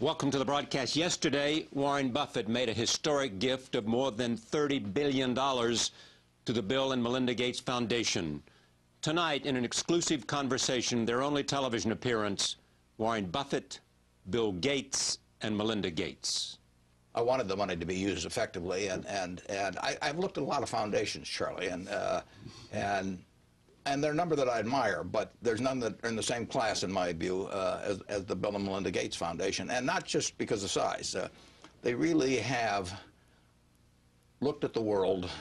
Welcome to the broadcast. Yesterday, Warren Buffett made a historic gift of more than $30 billion to the Bill and Melinda Gates Foundation. Tonight, in an exclusive conversation, their only television appearance, Warren Buffett, Bill Gates, and Melinda Gates. I wanted the money to be used effectively, and I've looked at a lot of foundations, Charlie, and there are a number that I admire, but there's none that are in the same class, in my view, as the Bill and Melinda Gates Foundation, and not just because of size. They really have looked at the world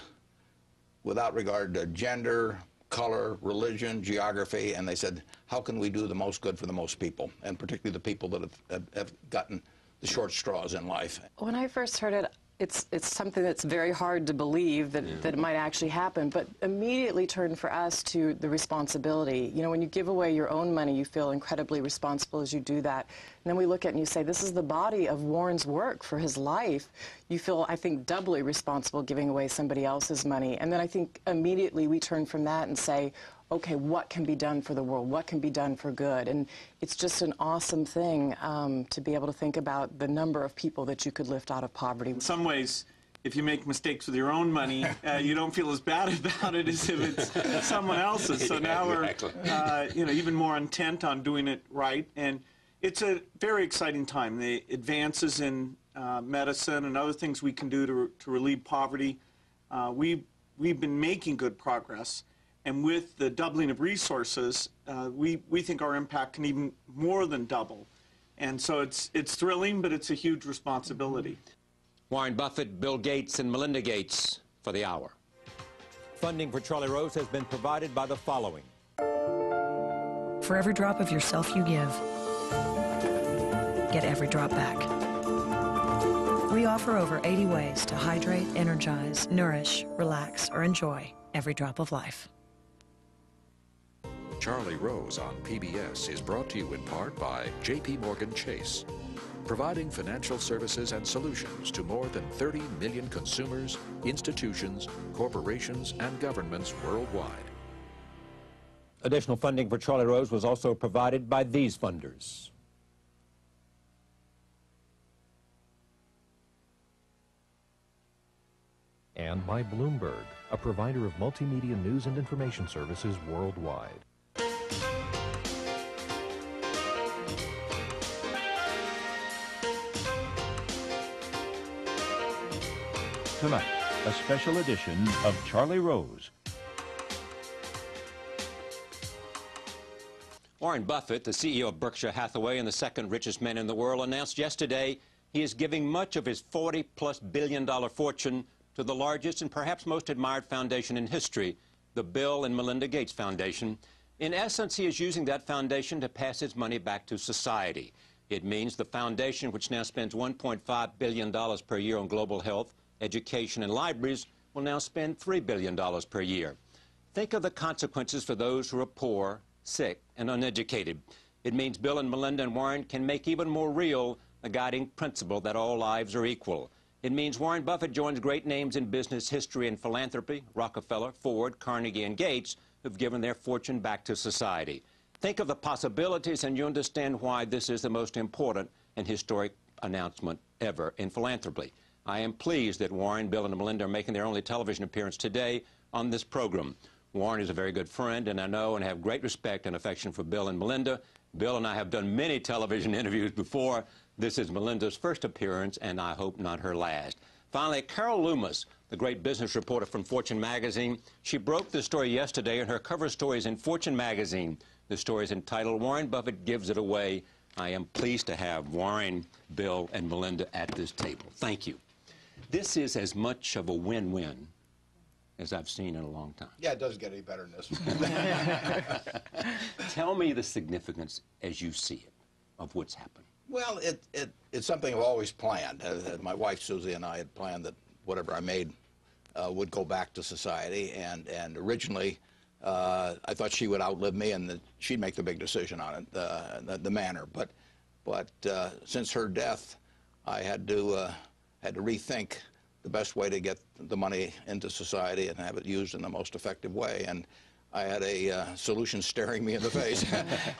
without regard to gender, color, religion, geography, and they said, how can we do the most good for the most people, and particularly the people that have gotten the short straws in life. When I first heard it, it's something that's very hard to believe that it might actually happen, but immediately turned for us to the responsibility. You know, when you give away your own money, you feel incredibly responsible as you do that. And then we look at it and you say, this is the body of Warren's work for his life. You feel, I think, doubly responsible giving away somebody else's money. And then I think immediately we turn from that and say, okay, what can be done for the world? What can be done for good? And it's just an awesome thing to be able to think about the number of people that you could lift out of poverty. In some ways, if you make mistakes with your own money, you don't feel as bad about it as if it's someone else's. So now we're you know, even more intent on doing it right. And it's a very exciting time. The advances in medicine and other things we can do to relieve poverty, we've been making good progress. And with the doubling of resources, we think our impact can even more than double. And so it's thrilling, but it's a huge responsibility. Warren Buffett, Bill Gates, and Melinda Gates for the hour. Funding for Charlie Rose has been provided by the following. For every drop of yourself you give, get every drop back. We offer over 80 ways to hydrate, energize, nourish, relax, or enjoy every drop of life. Charlie Rose on PBS is brought to you in part by J.P. Morgan Chase, providing financial services and solutions to more than 30 million consumers, institutions, corporations, and governments worldwide. Additional funding for Charlie Rose was also provided by these funders. And by Bloomberg, a provider of multimedia news and information services worldwide. Tonight, a special edition of Charlie Rose. Warren Buffett, the CEO of Berkshire Hathaway and the second richest man in the world, announced yesterday he is giving much of his $40+ billion fortune to the largest and perhaps most admired foundation in history, the Bill and Melinda Gates Foundation. In essence, he is using that foundation to pass his money back to society. It means the foundation, which now spends $1.5 billion per year on global health, education, and libraries, will now spend $3 billion per year. Think of the consequences for those who are poor, sick, and uneducated. It means Bill and Melinda and Warren can make even more real the guiding principle that all lives are equal. It means Warren Buffett joins great names in business history and philanthropy, Rockefeller, Ford, Carnegie, and Gates, who've given their fortune back to society. Think of the possibilities, and you understand why this is the most important and historic announcement ever in philanthropy. I am pleased that Warren, Bill, and Melinda are making their only television appearance today on this program. Warren is a very good friend, and I know and have great respect and affection for Bill and Melinda. Bill and I have done many television interviews before. This is Melinda's first appearance, and I hope not her last. Finally, Carol Loomis, the great business reporter from Fortune magazine, she broke the story yesterday, and her cover story is in Fortune magazine. The story is entitled, Warren Buffett Gives It Away. I am pleased to have Warren, Bill, and Melinda at this table. Thank you. This is as much of a win-win as I've seen in a long time. Yeah, it doesn't get any better than this. Tell me the significance as you see it of what's happened. Well, it's something I've always planned. My wife Susie and I had planned that whatever I made would go back to society, and originally I thought she would outlive me and that she'd make the big decision on it, the manner. But since her death, I had to rethink the best way to get the money into society and have it used in the most effective way. And I had a solution staring me in the face.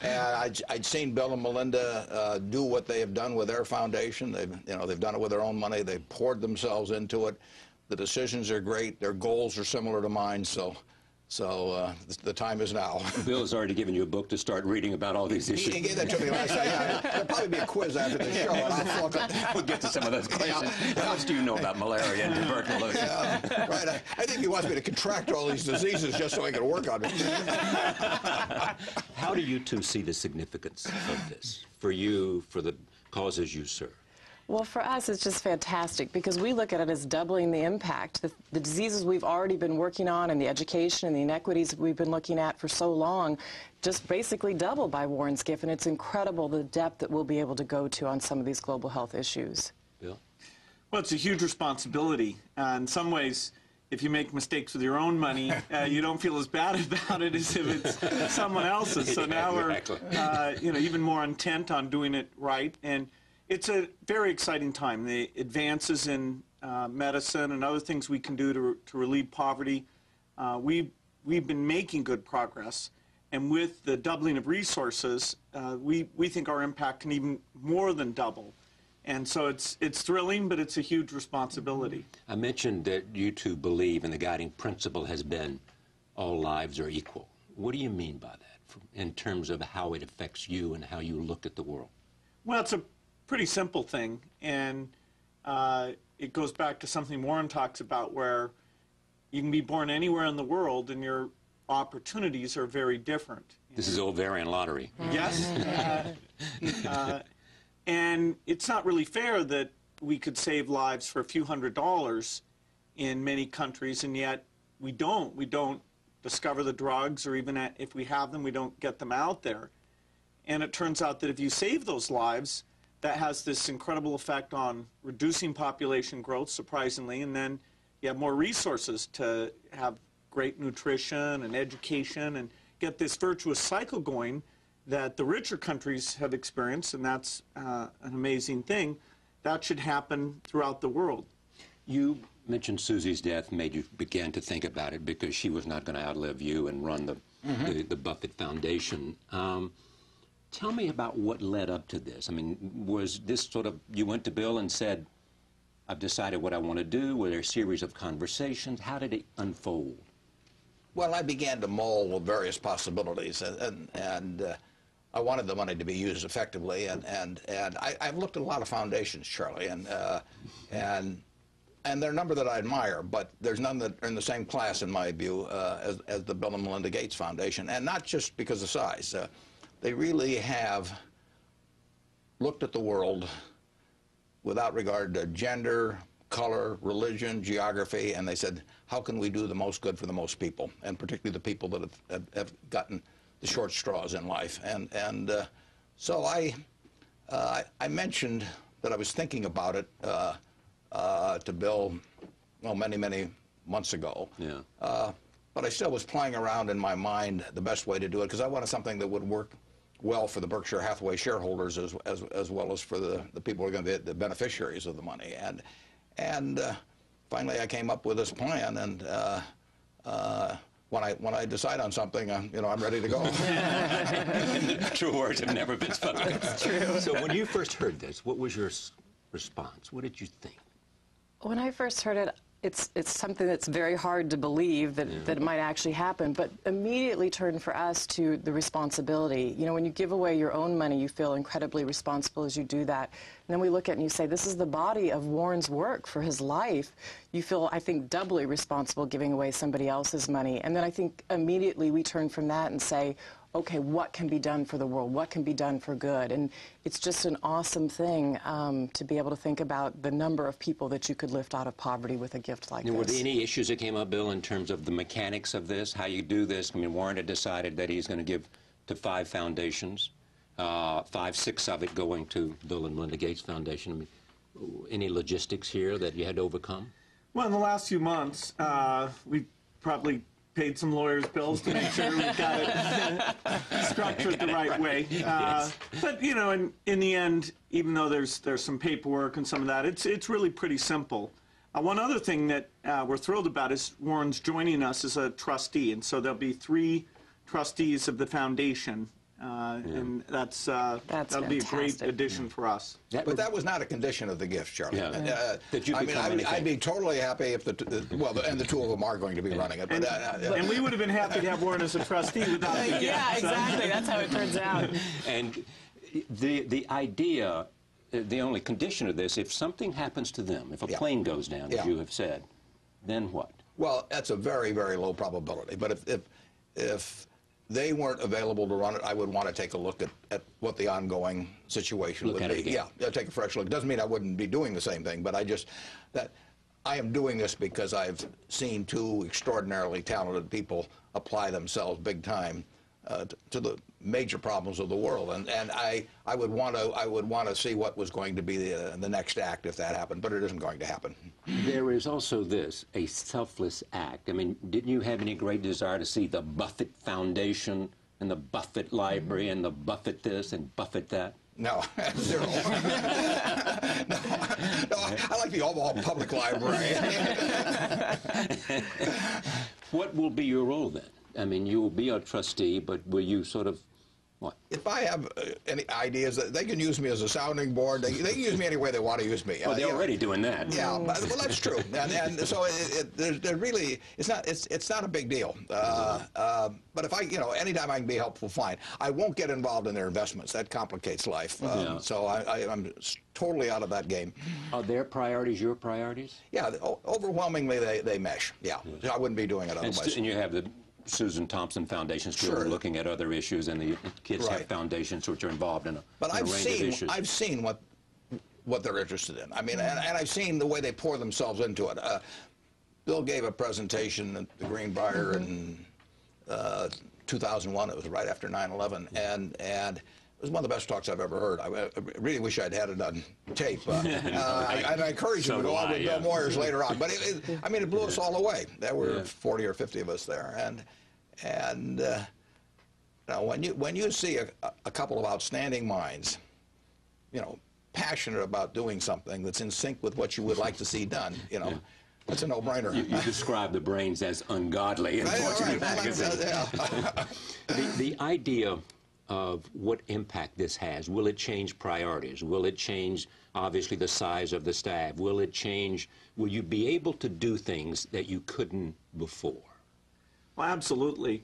And I'd seen Bill and Melinda do what they have done with their foundation. They've done it with their own money. They've poured themselves into it. The decisions are great. Their goals are similar to mine. So the time is now. Bill has already given you a book to start reading about all these issues. He gave that to me last night. Yeah, there'll probably be a quiz after the show. And I'll flunk it. We'll get to some of those questions. How much do you know about malaria and tuberculosis? Yeah, right. I think he wants me to contract all these diseases just so I can work on it. How do you two see the significance of this for you, for the causes you serve? Well, for us, it's just fantastic because we look at it as doubling the impact. The diseases we've already been working on and the education and the inequities we've been looking at for so long just basically double by Warren's gift, and it's incredible the depth that we'll be able to go to on some of these global health issues. Bill? Well, it's a huge responsibility. In some ways, if you make mistakes with your own money, you don't feel as bad about it as if it's someone else's. So now we're even more intent on doing it right. And it's a very exciting time. The advances in medicine and other things we can do to relieve poverty, we've been making good progress. And with the doubling of resources, we think our impact can even more than double. And so it's thrilling, but it's a huge responsibility. I mentioned that you two believe, and the guiding principle has been all lives are equal. What do you mean by that in terms of how it affects you and how you look at the world? Well, it's a pretty simple thing, and it goes back to something Warren talks about, where you can be born anywhere in the world and your opportunities are very different. This is ovarian lottery. Yes. And it's not really fair that we could save lives for a few $100s in many countries, and yet we don't. We don't discover the drugs, or even if we have them, we don't get them out there. And it turns out that if you save those lives, that has this incredible effect on reducing population growth, surprisingly, and then you have more resources to have great nutrition and education and get this virtuous cycle going that the richer countries have experienced, and that's an amazing thing. That should happen throughout the world. You mentioned Susie's death made you begin to think about it because she was not going to outlive you and run the Buffett Foundation. Tell me about what led up to this. I mean, was this sort of, you went to Bill and said, I've decided what I want to do? Were there a series of conversations? How did it unfold? Well, I began to mull various possibilities, and I wanted the money to be used effectively, and I've looked at a lot of foundations, Charlie, and there are a number that I admire, but there's none that are in the same class, in my view, as the Bill and Melinda Gates Foundation, and not just because of size. They really have looked at the world without regard to gender, color, religion, geography, and they said, how can we do the most good for the most people, and particularly the people that have gotten the short straws in life. And so I mentioned that I was thinking about it to Bill, well, many months ago. Yeah. But I still was playing around in my mind the best way to do it, because I wanted something that would work well for the Berkshire Hathaway shareholders as well as for the people who are going to be the beneficiaries of the money. And finally I came up with this plan, and when I decide on something, I'm ready to go. True words have never been spoken. That's true. So when you first heard this, what was your response? What did you think? When I first heard it, it's something that's very hard to believe that it might actually happen, but immediately turned for us to the responsibility. You know, when you give away your own money, you feel incredibly responsible as you do that. And then we look at it and you say, this is the body of Warren's work for his life. You feel, I think, doubly responsible giving away somebody else's money. And then I think immediately we turn from that and say, okay, what can be done for the world? What can be done for good? And it's just an awesome thing to be able to think about the number of people that you could lift out of poverty with a gift like this. Were there any issues that came up, Bill, in terms of the mechanics of this, how you do this? I mean, Warren had decided that he's going to give to 5 foundations, 6 of it going to Bill and Melinda Gates Foundation. I mean, any logistics here that you had to overcome? Well, in the last few months, we probably paid some lawyers' bills to make sure we got it structured the right way. Yes. But, you know, in the end, even though there's some paperwork and some of that, it's really pretty simple. One other thing that we're thrilled about is Warren's joining us as a trustee, and so there'll be 3 trustees of the foundation, and that'll be a great addition for us. But that was not a condition of the gift, Charlie. Yeah. I'd be totally happy if the 2 of them are going to be running it. But, and we would have been happy to have Warren as a trustee without the gift. Yeah, exactly. That's how it turns out. And the idea, the only condition of this, if something happens to them, if a plane goes down, as you have said, then what? Well, that's a very, very low probability. But if they weren't available to run it, I would want to take a look at what the ongoing situation would be. Yeah, take a fresh look. Doesn't mean I wouldn't be doing the same thing, but I am doing this because I've seen 2 extraordinarily talented people apply themselves big time to the major problems of the world, and I would want to see what was going to be the next act if that happened, but it isn't going to happen. There is also this, a selfless act. I mean, didn't you have any great desire to see the Buffett Foundation and the Buffett Library and the Buffett this and Buffett that? No, 0. no, I like the Omaha Public Library. What will be your role then? I mean, you will be a trustee, but will you sort of, what? If I have any ideas, they can use me as a sounding board. They can use me any way they want to use me. Well, they're already doing that. Yeah, well, that's true. And so there really, it's not a big deal. But if anytime I can be helpful, fine. I won't get involved in their investments. That complicates life. So I'm totally out of that game. Are their priorities your priorities? Yeah, overwhelmingly they mesh. Yeah, I wouldn't be doing it otherwise. And you have the Susan Thompson Foundation still looking at other issues, and the kids have foundations which are involved in a range of issues. I've seen what they're interested in. I mean, and I've seen the way they pour themselves into it. Bill gave a presentation at the Greenbrier in 2001. It was right after 9/11, and it was one of the best talks I've ever heard. I really wish I'd had it on tape. I encourage you to go on with Bill Moyers later on. But it blew us all away. There were 40 or 50 of us there, and when you see a couple of outstanding minds, passionate about doing something that's in sync with what you would like to see done, that's a no-brainer. You describe the brains as ungodly in Fortune magazine. The idea of what impact this has. Will it change priorities? Will it change, obviously, the size of the staff? Will you be able to do things that you couldn't before? Well, absolutely.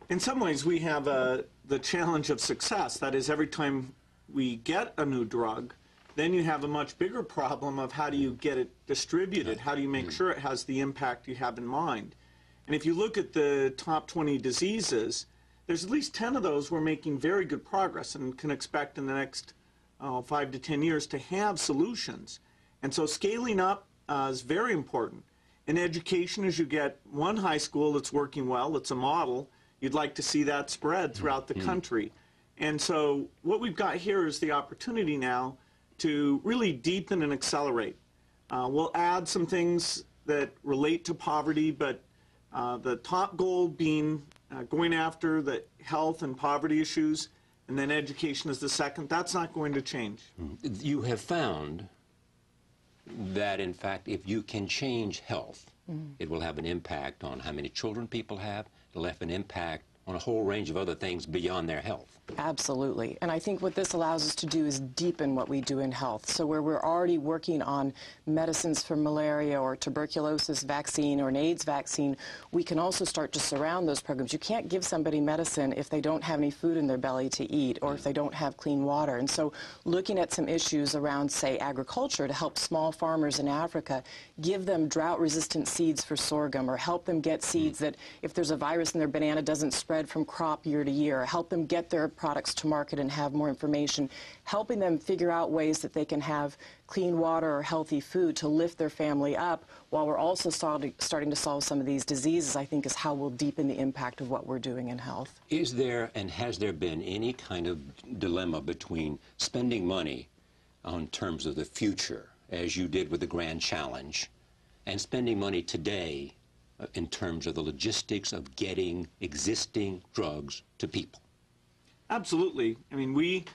In some ways, we have the challenge of success. That is, every time we get a new drug, then you have a much bigger problem of how do you get it distributed? How do you make sure it has the impact you have in mind? And if you look at the top 20 diseases, there's at least 10 of those we're making very good progress and can expect in the next 5 to 10 years to have solutions. And so scaling up is very important. In education, as you get one high school that's working well, it's a model, you'd like to see that spread throughout the country. And so what we've got here is the opportunity now to really deepen and accelerate. We'll add some things that relate to poverty, but the top goal being going after the health and poverty issues, and then education is the second. That's not going to change. You have found that, in fact, if you can change health, it will have an impact on how many children people have. It'll have an impact on a whole range of other things beyond their health. Absolutely. And I think what this allows us to do is deepen what we do in health. So where we're already working on medicines for malaria or tuberculosis vaccine or an AIDS vaccine, we can also start to surround those programs. You can't give somebody medicine if they don't have any food in their belly to eat or if they don't have clean water. And so looking at some issues around, say, agriculture to help small farmers in Africa, give them drought-resistant seeds for sorghum or help them get seeds that if there's a virus in their banana doesn't spread from crop year to year, help them get their products to market and have more information, helping them figure out ways that they can have clean water or healthy food to lift their family up while we're also starting to solve some of these diseases, I think is how we'll deepen the impact of what we're doing in health. Is there and has there been any kind of dilemma between spending money on terms of the future, as you did with the Grand Challenge, and spending money today in terms of the logistics of getting existing drugs to people? Absolutely. I mean, we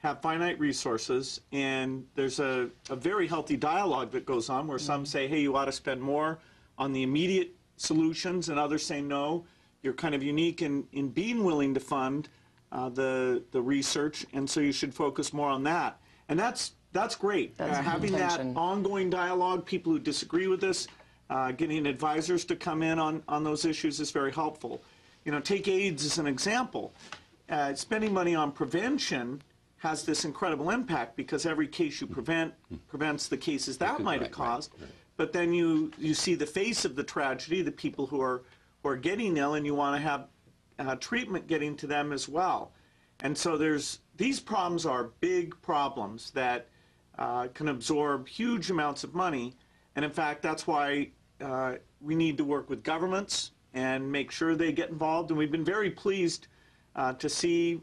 have finite resources, and there's a very healthy dialogue that goes on where some say, hey, you ought to spend more on the immediate solutions, and others say, no, you're kind of unique in being willing to fund the research, and so you should focus more on that. And that's great. Having that ongoing dialogue, people who disagree with this, getting advisors to come in on those issues is very helpful. You know, take AIDS as an example. Spending money on prevention has this incredible impact because every case you prevents the cases that might have caused. But then you see the face of the tragedy, the people who are getting ill, and you want to have treatment getting to them as well. And so these problems are big problems that can absorb huge amounts of money. And in fact, that's why we need to work with governments and make sure they get involved. And we've been very pleased to see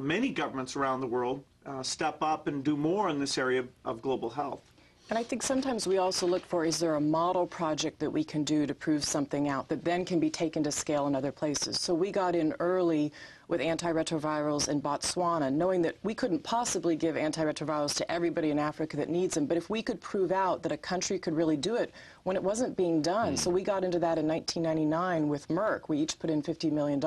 many governments around the world step up and do more in this area of global health. And I think sometimes we also look for, is there a model project that we can do to prove something out that then can be taken to scale in other places? So we got in early with antiretrovirals in Botswana, knowing that we couldn't possibly give antiretrovirals to everybody in Africa that needs them, but if we could prove out that a country could really do it when it wasn't being done. So we got into that in 1999 with Merck. We each put in $50 million.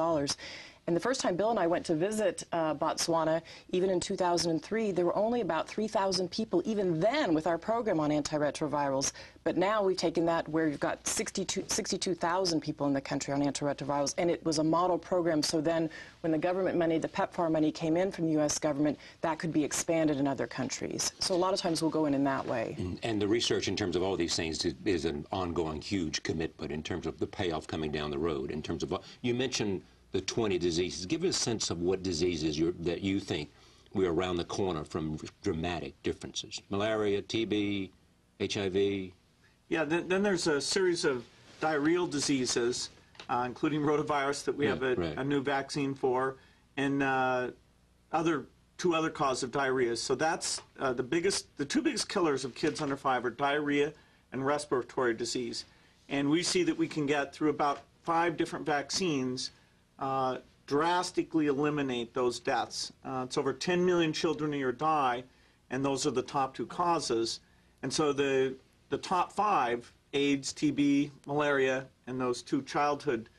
And the first time Bill and I went to visit Botswana, even in 2003, there were only about 3,000 people, even then, with our program on antiretrovirals. But now we've taken that where you've got 62,000 people in the country on antiretrovirals, and it was a model program. So then when the government money, the PEPFAR money came in from the U.S. government, that could be expanded in other countries. So a lot of times we'll go in that way. And the research in terms of all these things is an ongoing huge commitment in terms of the payoff coming down the road. In terms of, you mentioned the 20 diseases. Give us a sense of what diseases that you think we're around the corner from dramatic differences. Malaria, TB, HIV. Yeah, then there's a series of diarrheal diseases, including rotavirus that we have a new vaccine for, and two other causes of diarrhea. So that's the two biggest killers of kids under 5 are diarrhea and respiratory disease. And we see that we can get through about 5 different vaccines drastically eliminate those deaths. It's over 10 million children a year die, and those are the top 2 causes. And so the top 5, AIDS, TB, malaria, and those 2 childhood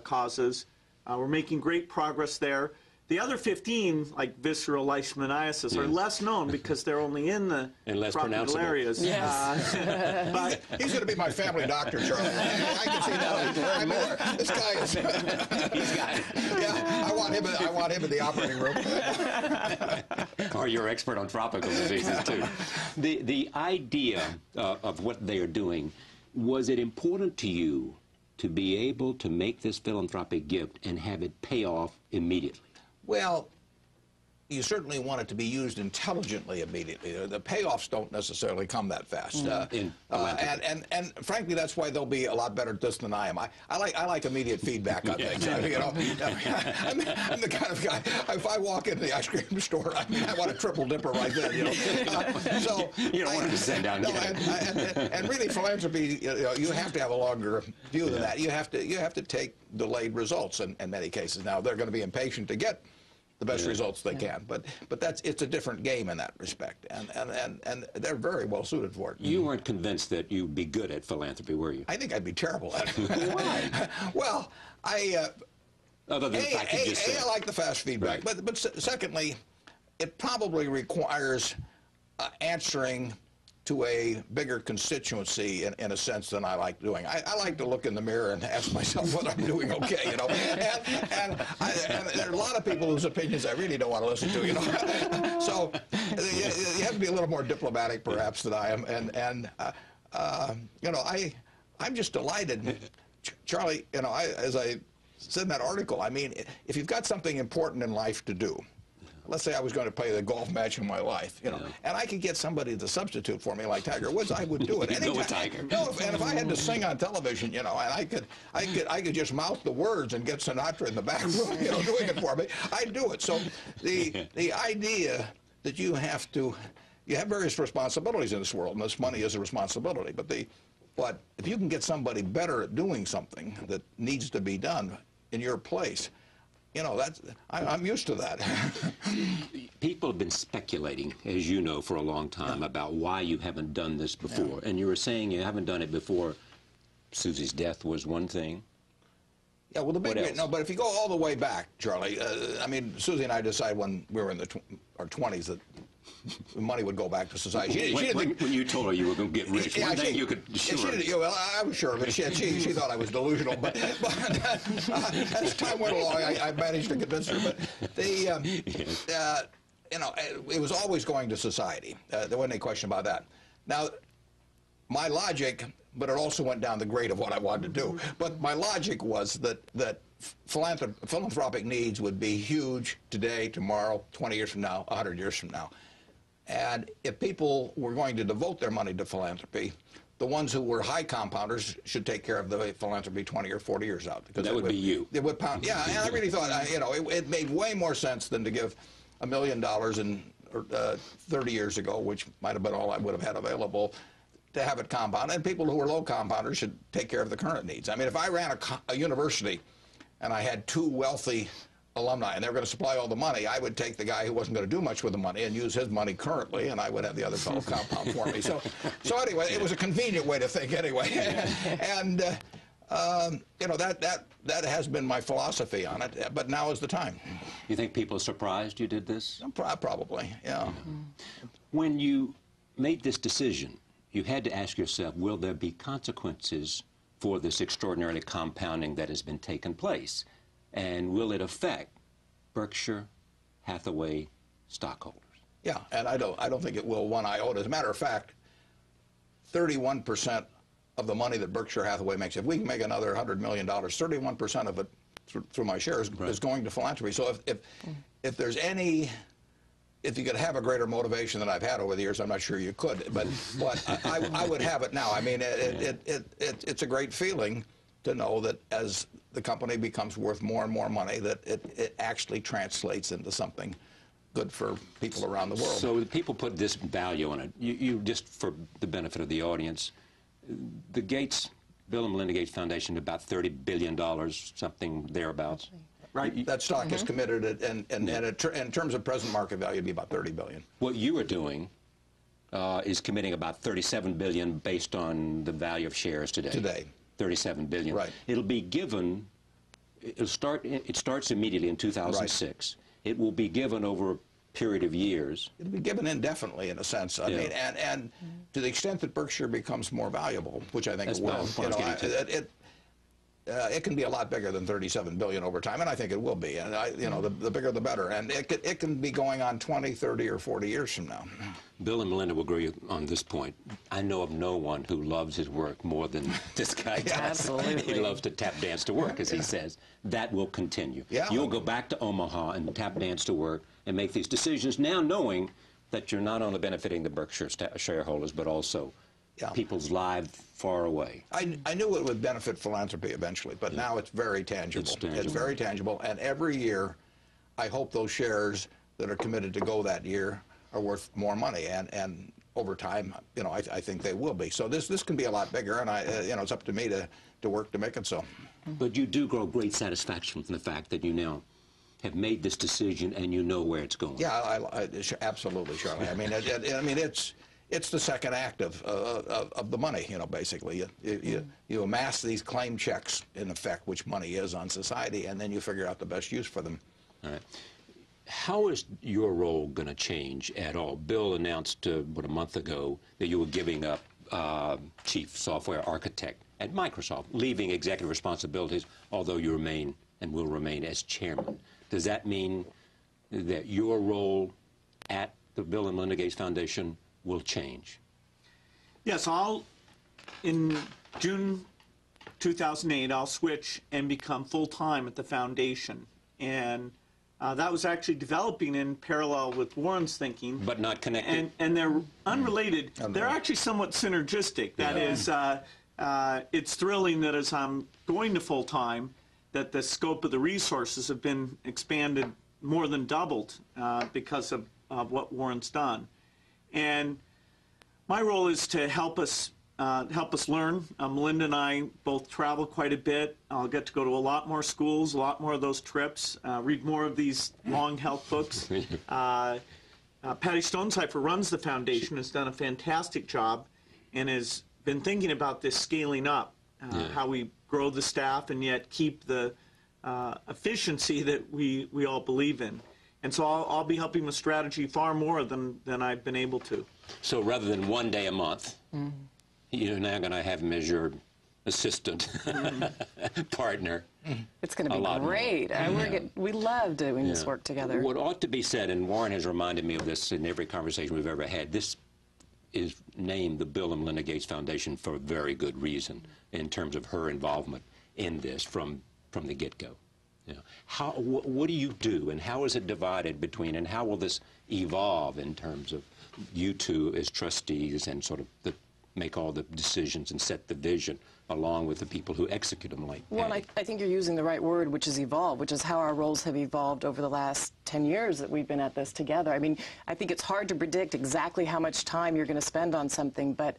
causes, we're making great progress there. The other 15, like visceral leishmaniasis, are less known because they're only in the tropical areas. Yes. But He's going to be my family doctor, Charlie. I can see that. I mean, this guy is. He's got it. Yeah, I want him in the operating room. Or you're expert on tropical diseases too. The idea of what they are doing, was it important to you to be able to make this philanthropic gift and have it pay off immediately? Well, you certainly want it to be used intelligently immediately. The payoffs don't necessarily come that fast. And frankly, that's why they'll be a lot better at this than I am. I like immediate feedback on things. You know, I'm the kind of guy, if I walk into the ice cream store, I want a triple dipper right there. You know, so you don't want to send down. And really, philanthropy, you have to have a longer view than that. You have to take delayed results in many cases. Now they're going to be impatient to get the best results they can, but it's a different game in that respect, and they're very well suited for it. You weren't convinced that you'd be good at philanthropy, were you? I think I'd be terrible at it. Why? Well, other than the fact you just said. I like the fast feedback, but secondly, it probably requires answering to a bigger constituency in a sense than I like doing. I like to look in the mirror and ask myself whether I'm doing okay, you know. And there are a lot of people whose opinions I really don't want to listen to, you know. So you have to be a little more diplomatic, perhaps, than I am. And you know, I'm just delighted, Charlie. You know, as I said in that article, I mean, if you've got something important in life to do. Let's say I was going to play the golf match of my life, you know, and I could get somebody to substitute for me like Tiger Woods, I would do it. Go with Tiger. No, and if I had to sing on television, you know, and I could just mouth the words and get Sinatra in the back room, you know, doing it for me, I'd do it. So the idea that you have various responsibilities in this world, and this money is a responsibility, but if you can get somebody better at doing something that needs to be done in your place, you know, I'm used to that. People have been speculating, as you know, for a long time about why you haven't done this before. And you were saying you haven't done it before. Susie's death was one thing. Yeah, well, no, but if you go all the way back, Charlie, I mean, Susie and I decided when we were in our 20s that money would go back to society. When you told her you were going to get rich, one thing you could, sure. Well, I was sure of it. She thought I was delusional, but as time went along, I managed to convince her. But you know, it was always going to society. There wasn't any question about that. Now, my logic, but it also went down the grade of what I wanted to do. But my logic was that philanthropic needs would be huge today, tomorrow, 20 years from now, 100 years from now. And if people were going to devote their money to philanthropy, the ones who were high compounders should take care of the philanthropy 20 or 40 years out. Because that would be you. It would pound. Yeah, and I really thought, you know, it made way more sense than to give $1 million 30 years ago, which might have been all I would have had available, to have it compound. And people who are low compounders should take care of the current needs. I mean, if I ran a university and I had 2 wealthy alumni and they were going to supply all the money, I would take the guy who wasn't going to do much with the money and use his money currently, and I would have the other fellow compound for me. So anyway, it was a convenient way to think anyway. And you know, that has been my philosophy on it, but now is the time. You think people are surprised you did this? Probably, yeah. When you made this decision, you had to ask yourself, will there be consequences for this extraordinary compounding that has been taking place? And will it affect Berkshire Hathaway stockholders? Yeah, and I don't think it will one iota. As a matter of fact, 31% of the money that Berkshire Hathaway makes, if we can make another $100 million, 31% of it through my shares is going to philanthropy. So if there's any, if you could have a greater motivation than I've had over the years, I'm not sure you could, but I would have it now. I mean, it's a great feeling to know that as the company becomes worth more and more money, that it actually translates into something good for people around the world. So people put this value on it. You just for the benefit of the audience, the Bill and Melinda Gates Foundation, about $30 billion, something thereabouts. Right. That stock is committed, and in terms of present market value, it'd be about $30 billion. What you are doing is committing about $37 billion based on the value of shares today. 37 billion. Right. It'll be given. It starts immediately in 2006. Right. It will be given over a period of years. It'll be given indefinitely, in a sense. I mean, and to the extent that Berkshire becomes more valuable, which I think it will, you know, it can be a lot bigger than 37 billion over time, and I think it will be. And you know, the bigger the better. And it can be going on 20, 30, or 40 years from now. Bill and Melinda will agree on this point. I know of no one who loves his work more than this guy does. Absolutely. He loves to tap dance to work, as he says. That will continue. Yeah. You'll go back to Omaha and tap dance to work and make these decisions now knowing that you're not only benefiting the Berkshire shareholders, but also people's lives far away. I knew it would benefit philanthropy eventually, but now it's very tangible. It's very tangible, and every year I hope those shares that are committed to go that year are worth more money, and over time, you know, I think they will be. So this can be a lot bigger, and you know, it's up to me to work to make it so. But you do grow great satisfaction from the fact that you now have made this decision and you know where it's going. Yeah, absolutely, Charlie. I mean, it's the second act of the money, you know, basically. You amass these claim checks, in effect, which money is on society, and then you figure out the best use for them. All right. How is your role going to change at all? Bill announced, a month ago, that you were giving up chief software architect at Microsoft, leaving executive responsibilities, although you remain and will remain as chairman. Does that mean that your role at the Bill and Melinda Gates Foundation will change? Yes, in June 2008, I'll switch and become full-time at the foundation. And that was actually developing in parallel with Warren's thinking. But not connected? And they're unrelated. They're actually somewhat synergistic. That is, it's thrilling that as I'm going to full-time, that the scope of the resources have been expanded, more than doubled, because of what Warren's done. And my role is to help us help us learn. Melinda and I both travel quite a bit. I'll get to go to a lot more schools, a lot more of those trips, read more of these long health books. Patty Stonecipher runs the foundation, has done a fantastic job, and has been thinking about this scaling up, how we grow the staff and yet keep the efficiency that we all believe in. And so I'll be helping with strategy far more than I've been able to. So rather than 1 day a month, you're now going to have him as your assistant, partner. It's going to be great. We love doing this work together. What ought to be said, and Warren has reminded me of this in every conversation we've ever had, this is named the Bill and Melinda Gates Foundation for a very good reason in terms of her involvement in this from the get-go. You know, what do you do, and how is it divided between, and how will this evolve in terms of you two as trustees and sort of make all the decisions and set the vision along with the people who execute them like Well, I think you're using the right word, which is evolve, which is how our roles have evolved over the last 10 years that we've been at this together. I mean, I think it's hard to predict exactly how much time you're going to spend on something, but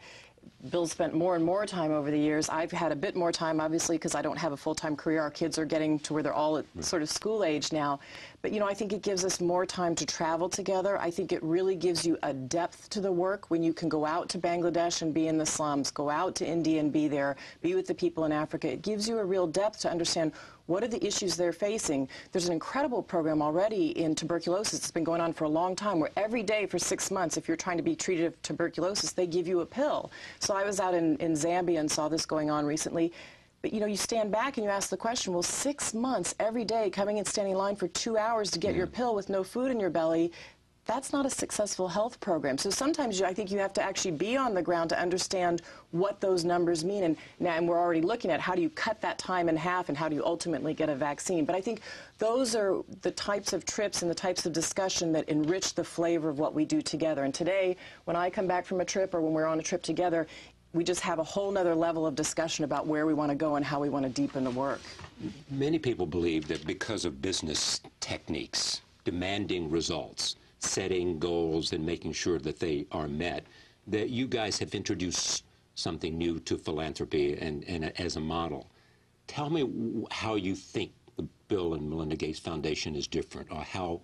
Bill spent more and more time over the years. I've had a bit more time, obviously, because I don't have a full-time career. Our kids are getting to where they're all at sort of school age now. But, you know, I think it gives us more time to travel together. I think it really gives you a depth to the work when you can go out to Bangladesh and be in the slums, go out to India and be there, be with the people in Africa. It gives you a real depth to understand what are the issues they're facing. There's an incredible program already in tuberculosis. It's been going on for a long time, where every day for 6 months, if you're trying to be treated of tuberculosis, they give you a pill. So I was out in Zambia and saw this going on recently. But, you know, you stand back and you ask the question, well, 6 months every day coming and standing in line for 2 hours to get your pill with no food in your belly, that's not a successful health program. So sometimes I think you have to actually be on the ground to understand what those numbers mean. And we're already looking at how do you cut that time in half and how do you ultimately get a vaccine. But I think those are the types of trips and the types of discussion that enrich the flavor of what we do together. And today, when I come back from a trip or when we're on a trip together, we just have a whole nother level of discussion about where we want to go and how we want to deepen the work. Many people believe that because of business techniques, demanding results, setting goals and making sure that they are met, that you guys have introduced something new to philanthropy and as a model. Tell me how you think the Bill and Melinda Gates Foundation is different, or how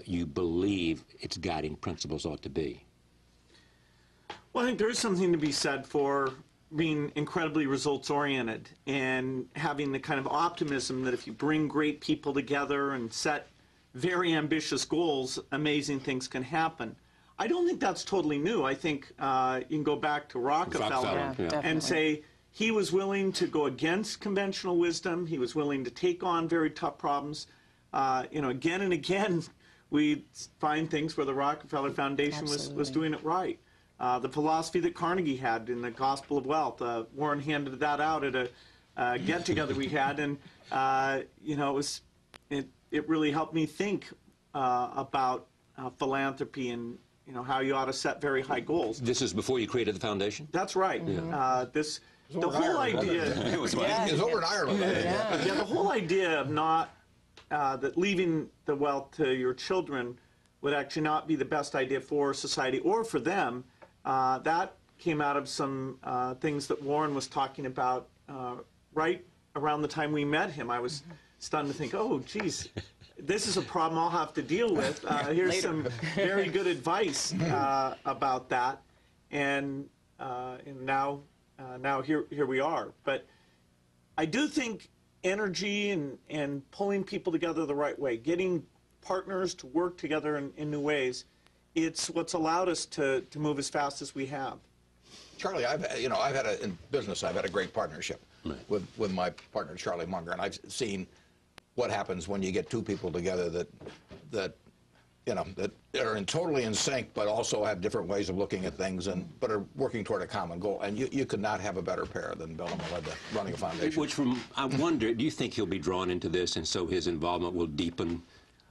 you believe its guiding principles ought to be. Well, I think there is something to be said for being incredibly results-oriented and having the kind of optimism that if you bring great people together and set very ambitious goals, amazing things can happen. I don't think that's totally new. I think you can go back to Rockefeller and say he was willing to go against conventional wisdom. He was willing to take on very tough problems. You know, again and again, we find things where the Rockefeller Foundation was doing it right. The philosophy that Carnegie had in the Gospel of Wealth, Warren handed that out at a get-together we had, and you know, it really helped me think about philanthropy and, you know, how you ought to set very high goals. This is before you created the foundation? That's right. The whole idea. It was over in Ireland. Yeah, the whole idea of not that leaving the wealth to your children would actually not be the best idea for society or for them. That came out of some things that Warren was talking about right around the time we met him. I was stunned to think, oh, geez, this is a problem I'll have to deal with. Here's some very good advice about that, and now here we are. But I do think energy and pulling people together the right way, getting partners to work together in new ways, it's what's allowed us to move as fast as we have. Charlie, in business, I've had a great partnership with my partner Charlie Munger, and I've seen what happens when you get two people together that are totally in sync, but also have different ways of looking at things, but are working toward a common goal. And you could not have a better pair than Bill and Melinda running a foundation. I wonder, do you think he'll be drawn into this, and so his involvement will deepen?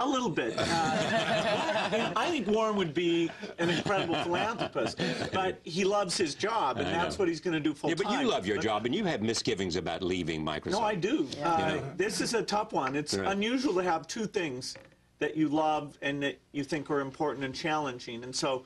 A little bit. I think Warren would be an incredible philanthropist, but he loves his job, and that's what he's going to do full time. Yeah, but you love your job, and you have misgivings about leaving Microsoft. No, I do. This is a tough one. It's unusual to have two things that you love and that you think are important and challenging. And so,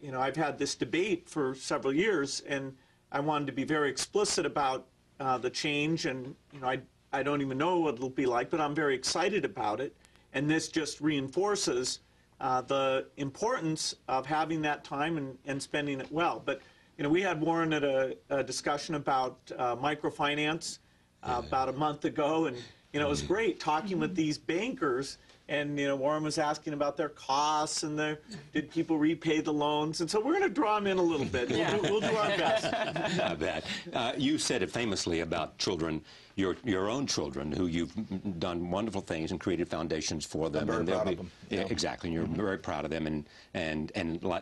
you know, I've had this debate for several years, and I wanted to be very explicit about the change, and I don't even know what it'll be like, but I'm very excited about it. And this just reinforces the importance of having that time and spending it well. But we had Warren at a discussion about microfinance about a month ago, and it was great talking with these bankers. And Warren was asking about their costs and did people repay the loans, and so we're going to draw them in a little bit. We'll do our best. I bet. You said it famously about children, your own children, who you've done wonderful things and created foundations for them. I'm very proud of them. Yeah, exactly. And you're very proud of them, and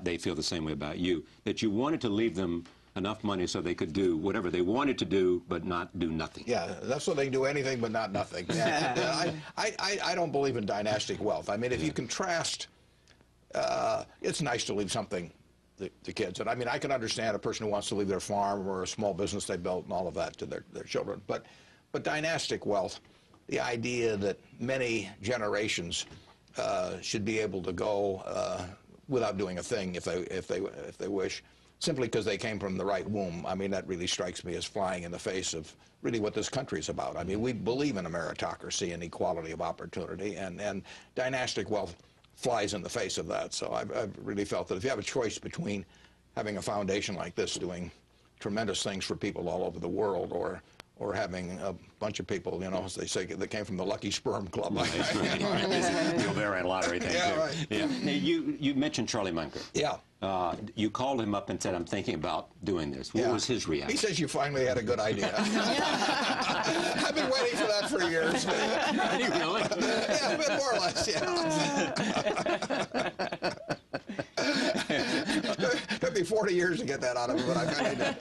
they feel the same way about you. That you wanted to leave them enough money so they could do whatever they wanted to do, but not do nothing. Yeah, that's so they can do anything but not nothing. And, I don't believe in dynastic wealth. I mean, if you contrast, it's nice to leave something to kids. And I mean, I can understand a person who wants to leave their farm or a small business they built and all of that to their children. But dynastic wealth, the idea that many generations should be able to go without doing a thing if they wish, simply because they came from the right womb. I mean, that really strikes me as flying in the face of really what this country is about. I mean, we believe in a meritocracy and equality of opportunity, and dynastic wealth flies in the face of that. So I've really felt that if you have a choice between having a foundation like this doing tremendous things for people all over the world, or having a bunch of people, as they say, that came from the Lucky Sperm Club. That's right. The ovarian lottery thing, yeah, too. Right. Yeah. Now, you mentioned Charlie Munger. Yeah. You called him up and said, I'm thinking about doing this. What was his reaction? He says you finally had a good idea. I've been waiting for that for years. Did he really? Yeah, a bit more or less, yeah. Took me 40 years to get that out of him, but I finally did.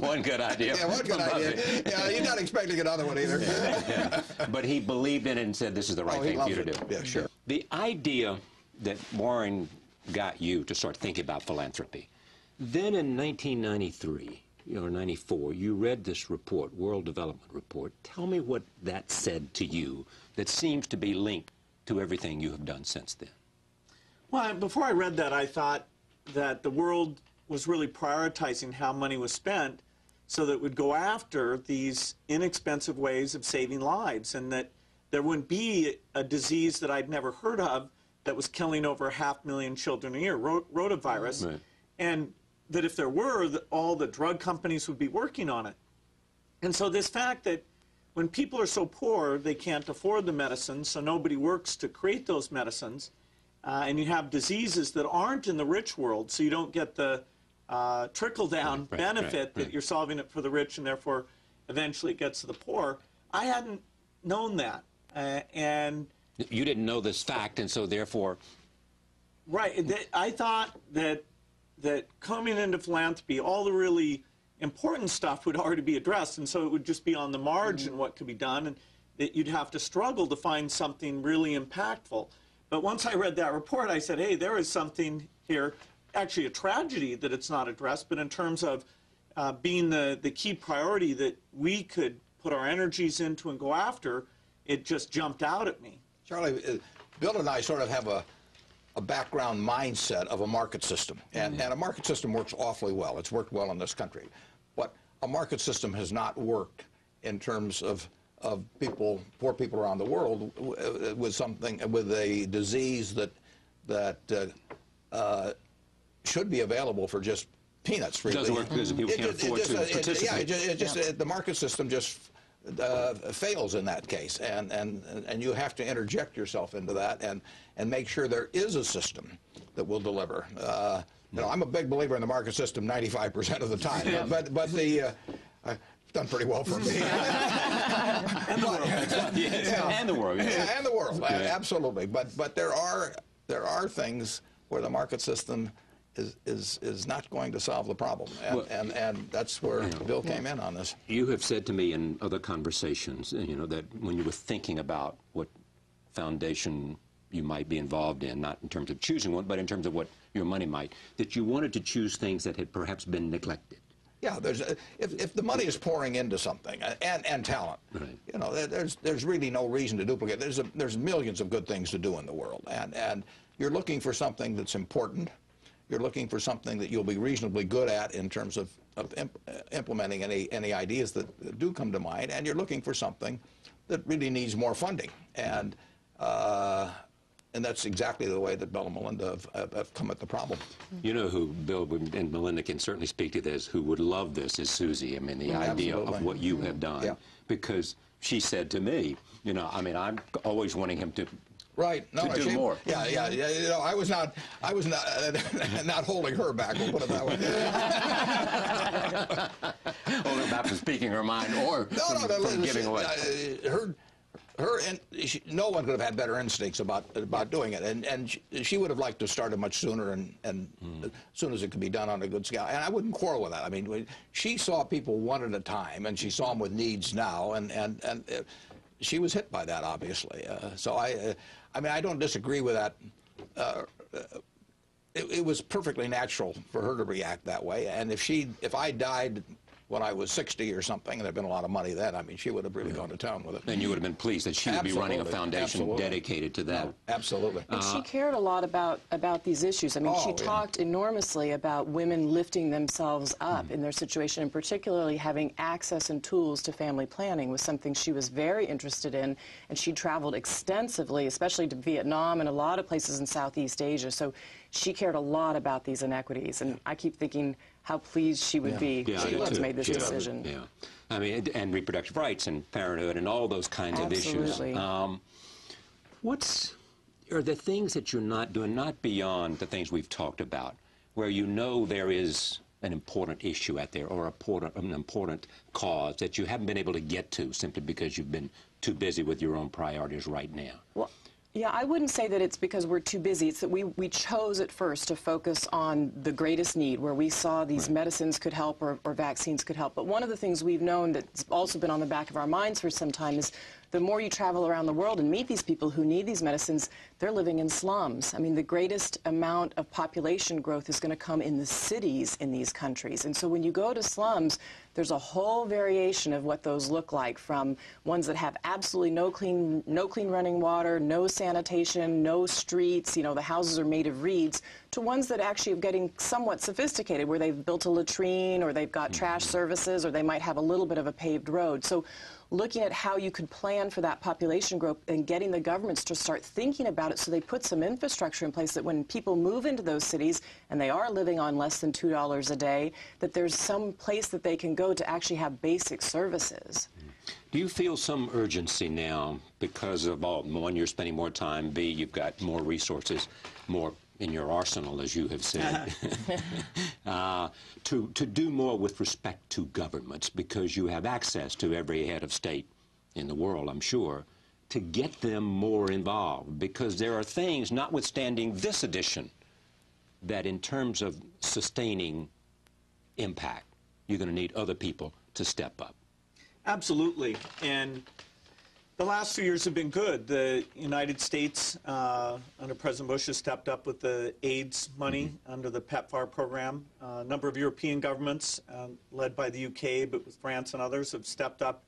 One good idea. Yeah, one good idea. Yeah, you're not expecting another one either. Yeah. But he believed in it and said this is the right thing for you to do. Yeah, sure. The idea that Warren got you to start thinking about philanthropy, then in 1993 or 94, you read this report, World Development Report. Tell me what that said to you that seems to be linked to everything you have done since then. Well, before I read that, I thought that the world was really prioritizing how money was spent so that it would go after these inexpensive ways of saving lives, and that there wouldn't be a disease that I'd never heard of that was killing over 500,000 children a year, rotavirus, right. And that if there were, all the drug companies would be working on it. And so this fact that when people are so poor, they can't afford the medicines, so nobody works to create those medicines, and you have diseases that aren't in the rich world, so you don't get the trickle-down benefit that you're solving it for the rich, and therefore eventually it gets to the poor. I hadn't known that. And you didn't know this fact, and so therefore... Right. I thought that coming into philanthropy, all the really important stuff would already be addressed, and so it would just be on the margin what could be done, and that you'd have to struggle to find something really impactful. But once I read that report, I said, hey, there is something here, actually a tragedy that it's not addressed, but in terms of being the key priority that we could put our energies into and go after, it just jumped out at me. Charlie, Bill and I sort of have a background mindset of a market system, and a market system works awfully well. It's worked well in this country, but a market system has not worked in terms of poor people around the world with a disease that should be available for just peanuts. Really, it doesn't work because people can't afford to participate. Yeah, the market system just fails in that case, and you have to interject yourself into that and make sure there is a system that will deliver. I'm a big believer in the market system 95% of the time, but the done pretty well for me. And the world. And the world. Yeah, and the world, absolutely. But there are things where the market system is not going to solve the problem, and that's where Bill came in on this. You have said to me in other conversations, that when you were thinking about what foundation you might be involved in, not in terms of choosing one, but in terms of what your money might, that you wanted to choose things that had perhaps been neglected. Yeah, if the money is pouring into something and talent, right. There's really no reason to duplicate. There's millions of good things to do in the world, and you're looking for something that's important. You're looking for something that you'll be reasonably good at in terms of implementing any ideas that do come to mind, and you're looking for something that really needs more funding. And that's exactly the way that Bill and Melinda have come at the problem. You know who Bill and Melinda can certainly speak to this, who would love this, is Susie. I mean, the idea of what you have done. Because she said to me, you know, I mean, I'm always wanting him to do more. Yeah. You know, I was not not holding her back. We'll put it that way. Holding back from speaking her mind or from giving away. No one could have had better instincts about doing it, and she would have liked to start it much sooner and as soon as it could be done on a good scale. And I wouldn't quarrel with that. I mean, she saw people one at a time, and she saw them with needs now, and she was hit by that, obviously. So I mean, I don't disagree with that. It was perfectly natural for her to react that way, and if I died when I was 60 or something, and there'd been a lot of money then, I mean, she would have really gone to town with it. And you would have been pleased that she would be running a foundation dedicated to that. No, absolutely. And she cared a lot about these issues. I mean, she talked enormously about women lifting themselves up in their situation, and particularly having access and tools to family planning was something she was very interested in, and she traveled extensively, especially to Vietnam and a lot of places in Southeast Asia. So she cared a lot about these inequities, and I keep thinking how pleased she would be she made this decision. Yeah, I mean, and reproductive rights and parenthood and all those kinds of issues. What are the things that you're not doing, not beyond the things we've talked about, where you know there is an important issue out there or an important cause that you haven't been able to get to simply because you've been too busy with your own priorities right now? Well, yeah, I wouldn't say that it's because we're too busy. It's that we chose at first to focus on the greatest need, where we saw these medicines could help or vaccines could help. But one of the things we've known that's also been on the back of our minds for some time is the more you travel around the world and meet these people who need these medicines, they're living in slums. I mean, the greatest amount of population growth is going to come in the cities in these countries. And so when you go to slums, there's a whole variation of what those look like, from ones that have absolutely no clean running water, no sanitation, no streets, you know, the houses are made of reeds, to ones that actually are getting somewhat sophisticated, where they've built a latrine or they've got trash services or they might have a little bit of a paved road. So looking at how you could plan for that population growth and getting the governments to start thinking about it, so they put some infrastructure in place that when people move into those cities and they are living on less than $2 a day, that there's some place that they can go to actually have basic services. Do you feel some urgency now because of, one, you're spending more time, B, you've got more resources, more in your arsenal, as you have said, to do more with respect to governments, because you have access to every head of state in the world, I'm sure, to get them more involved, because there are things, notwithstanding this edition, that in terms of sustaining impact, you're going to need other people to step up. Absolutely. And the last few years have been good. The United States, under President Bush, has stepped up with the AIDS money under the PEPFAR program. A number of European governments, led by the UK, but with France and others, have stepped up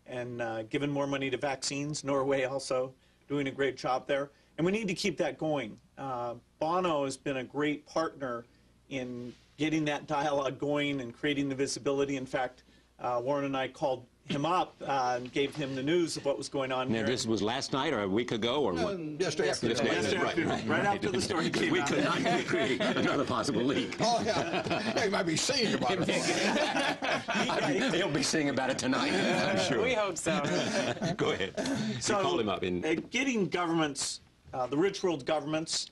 and given more money to vaccines. Norway also doing a great job there. And we need to keep that going. Bono has been a great partner in getting that dialogue going and creating the visibility. In fact, Warren and I called him up and gave him the news of what was going on here. This was last night or a week ago or what? Yesterday afternoon. Right after the story came out. We could not create another possible leak. Oh, yeah. He might be singing about it. He'll be singing about it tonight, I'm sure. We hope so. Go ahead. So, you called him up. Getting governments, the rich world governments,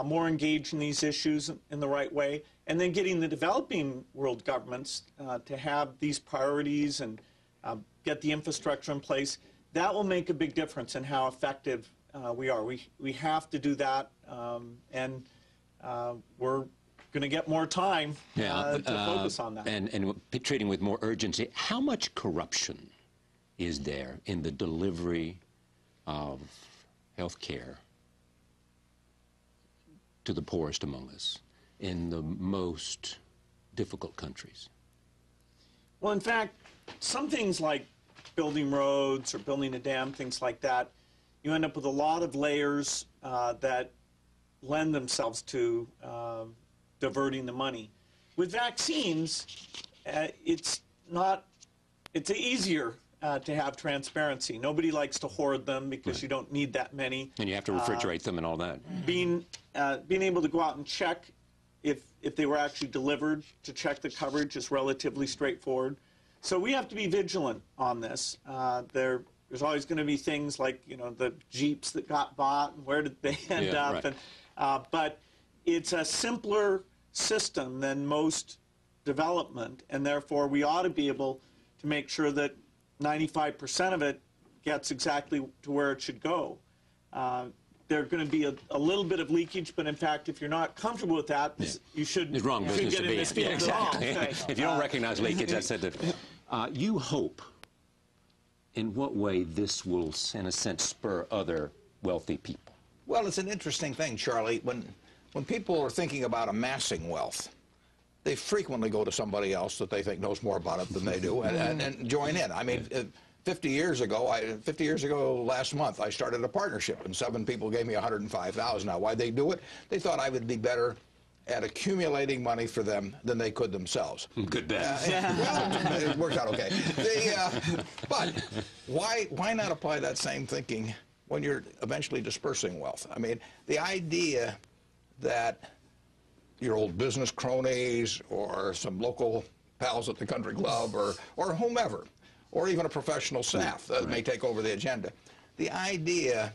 more engaged in these issues in the right way, and then getting the developing world governments to have these priorities and get the infrastructure in place, that will make a big difference in how effective we are. We have to do that, and we're going to get more time to focus on that. And treating with more urgency. How much corruption is there in the delivery of health care to the poorest among us in the most difficult countries? Well, in fact, some things like building roads or building a dam, things like that, you end up with a lot of layers that lend themselves to diverting the money. With vaccines, it's easier to have transparency. Nobody likes to hoard them because you don't need that many. And you have to refrigerate them and all that. Being able to go out and check if they were actually delivered, to check the coverage is relatively straightforward. So we have to be vigilant on this. There's always going to be things like, you know, the Jeeps that got bought and where did they end up. Right. And, but it's a simpler system than most development, and therefore we ought to be able to make sure that 95% of it gets exactly to where it should go. There's going to be a little bit of leakage, but in fact, if you're not comfortable with that, you shouldn't It's wrong business get to in be this in. field Yeah, exactly. at all. Okay. If you don't recognize leakage, that's it. You hope, in what way this will, in a sense, spur other wealthy people? Well, it's an interesting thing, Charlie. When people are thinking about amassing wealth, they frequently go to somebody else that they think knows more about it than they do and join in. I mean, 50 years ago last month, I started a partnership, and 7 people gave me $105,000. Now, why'd they do it? They thought I would be better at accumulating money for them than they could themselves. Good bet. Well, it worked out okay. But why not apply that same thinking when you're eventually dispersing wealth? I mean, the idea that your old business cronies or some local pals at the country club or whomever, or even a professional staff that may take over the agenda. The idea